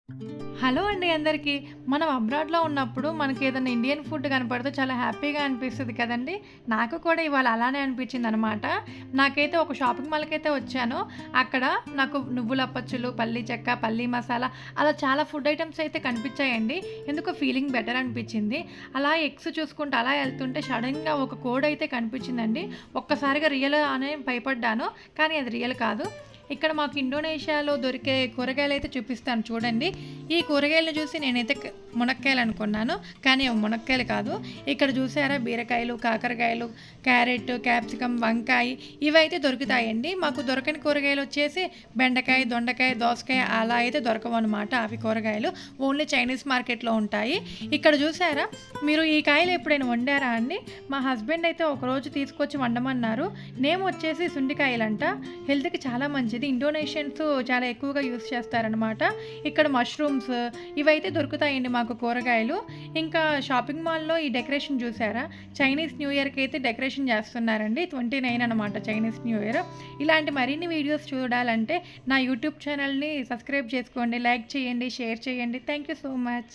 Hello అండి అందరికీ. మనం అబ్రాడ్‌లో ఉన్నప్పుడు మనకేదన్నా ఇండియన్ ఫుడ్ కనపడితే చాలా హ్యాపీగా అనిపిస్తది కదండీ! నాకు కూడా ఇవాళ అలానే అనిపించిందనమాట. నాకైతే ఒక షాపింగ్ మాల్‌కైతే వచ్చాను. అక్కడ నాకు నువ్వుల అప్పచ్చులు, పల్లీ చెక్క, పల్లీ మసాలా అలా చాలా ఫుడ్ ఐటెమ్స్ అయితే కనిపించాయండి. ఎందుకో ఫీలింగ్ బెటర్ అనిపించింది. అలా ఎగ్స్ చూసుకుంటూ అలా ఎళ్తుంటే సడెన్‌గా ఒక కోడయితే కనిపించిందండి. ఒక్కసారిగా రియల్ అనే భయపడ్డాను. కానీ అది రియల్ కాదు. ఇక్కడ మాకు ఇండోనేషియాలో దొరికే కూరగాయలైతే చూపిస్తాను చూడండి. ఈ కూరగాయలను చూసి నేనైతే మునక్కాయలు అనుకున్నాను. కానీ అవి మునక్కాయలు కాదు. ఇక్కడ చూసారా బీరకాయలు, కాకరకాయలు, క్యారెట్, క్యాప్సికమ్, వంకాయ ఇవైతే దొరుకుతాయండి. మాకు దొరకని కూరగాయలు వచ్చేసి బెండకాయ, దొండకాయ, దోసకాయ అలా అయితే దొరకవనమాట అవి కూరగాయలు. ఓన్లీ చైనీస్ మార్కెట్‌లో ఉంటాయి. ఇక్కడ చూసారా మీరు ఈ కాయలు ఎప్పుడైనా వండారా అండి? మా హస్బెండ్ అయితే ఒకరోజు తీసుకొచ్చి వండమన్నారు. నేమ్ వచ్చేసి సుండికాయలంట. హెల్త్‌కి చాలా మంచిది. ఇండోనేషియన్స్ చాలా ఎక్కువగా యూజ్ చేస్తారనమాట. ఇక్కడ మష్రూమ్స్ ఇవైతే దొరుకుతాయండి మాకు కూరగాయలు. ఇంకా షాపింగ్ మాల్‌లో ఈ డెకరేషన్ చూసారా? చైనీస్ న్యూ ఇయర్‌కి అయితే డెకరేషన్ చేస్తున్నారండి. 29 అనమాట చైనీస్ న్యూ ఇయర్. ఇలాంటి మరిన్ని వీడియోస్ చూడాలంటే నా యూట్యూబ్ ఛానల్‌ని సబ్స్క్రైబ్ చేసుకోండి, లైక్ చేయండి, షేర్ చేయండి. Thank you so much.